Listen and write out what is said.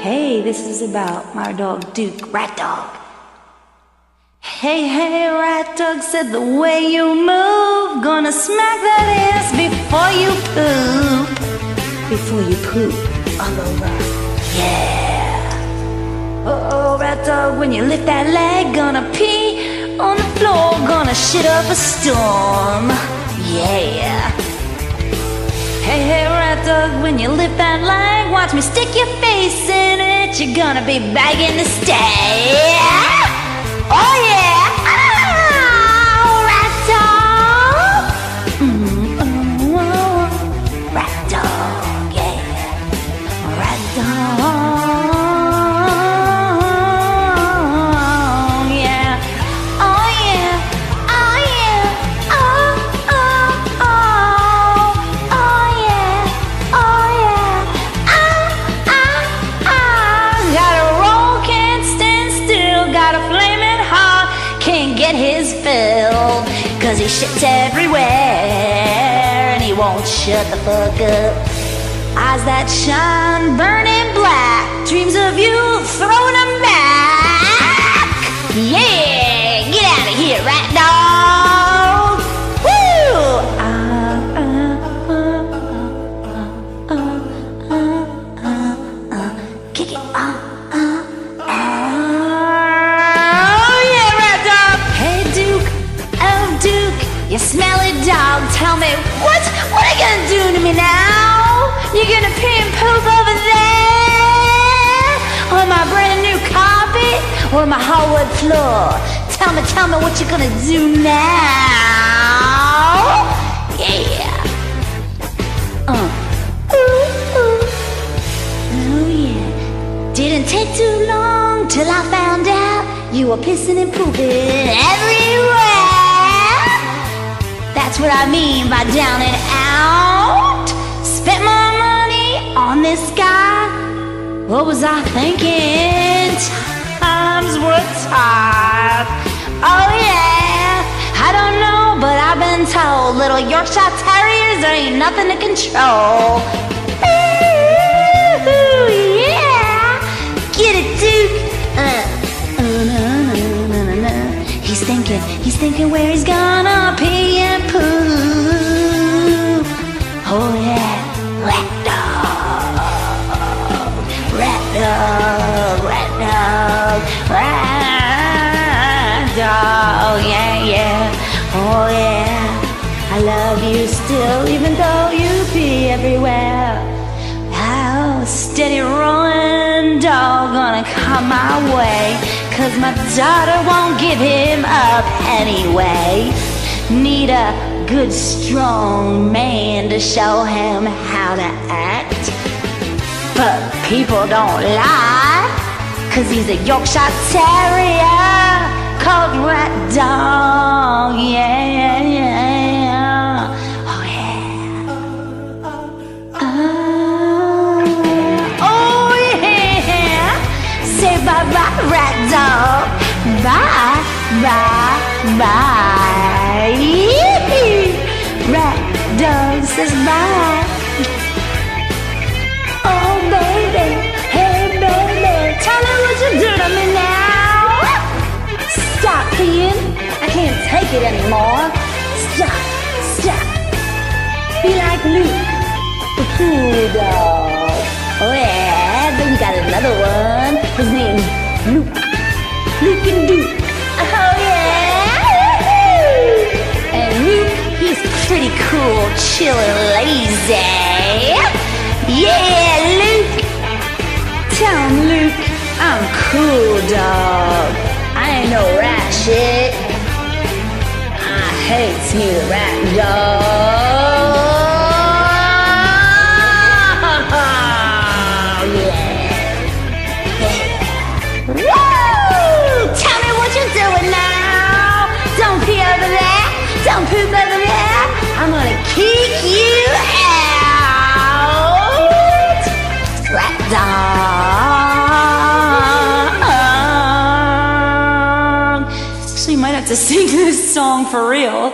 Hey, this is about my dog Duke, Rat Dog. Hey, hey, Rat Dog said the way you move, gonna smack that ass before you poop. Before you poop all over. Yeah. Oh, Rat Dog, when you lift that leg, gonna pee on the floor, gonna shit up a storm. Yeah. Hey, hey, Rat Dog, when you lift that leg, watch me stick your face in it, you're gonna be begging to stay. Oh yeah! Oh, Rat Dog! Rat Dog, yeah. Rat Dog, yeah. Oh yeah, oh yeah, oh, oh, oh, oh yeah, oh yeah, Gotta roll, can't stand still, got a flaming heart, can't get his fill, 'cause he shits everywhere and he won't shut the fuck up. Eyes that shine, burning black, dreams of you throwing them back. Yeah, get out of here, Rat Dog. Woo! Kick it. You smelly dog, tell me, what are you gonna do to me now? You gonna pee and poop over there? On my brand new carpet? Or my hardwood floor? Tell me what you gonna do now? Yeah. Oh yeah. Didn't take too long till I found out you were pissing and pooping everywhere. That's what I mean by down and out. Spent my money on this guy. What was I thinking? Times were tough. Oh yeah, I don't know, but I've been told little Yorkshire Terriers ain't nothing to control. Ooh, yeah, get it, Duke. He's thinking where he's gonna pee and poop. Oh yeah, Rat Dog, Rat Dog, Rat Dog, Rat Dog, yeah, oh yeah. I love you still, even though you pee everywhere. Oh, steady rolling dog gonna come my way, 'cause my daughter won't give him up anyway. Need a good strong man to show him how to act. But people don't lie, 'cause he's a Yorkshire Terrier called Rat Dog, yeah. Oh yeah. Oh yeah. Say bye-bye, Rat Dog. Bye, bye, bye. Rat Dog says bye. Oh baby, hey baby, tell me what you do to me now. Stop peeing, I can't take it anymore. Stop. Be like Luke, the pool dog. Oh yeah, then we got another one. His name's Luke and Duke. Oh yeah. And Luke, he's pretty cool, chill and lazy. Yeah, Luke. Tell him, Luke, I'm cool, dog. I ain't no rat shit. I hate me, the rat dog. Don't poop over there, I'm gonna kick you out, Rat Dog. So you might have to sing this song for real.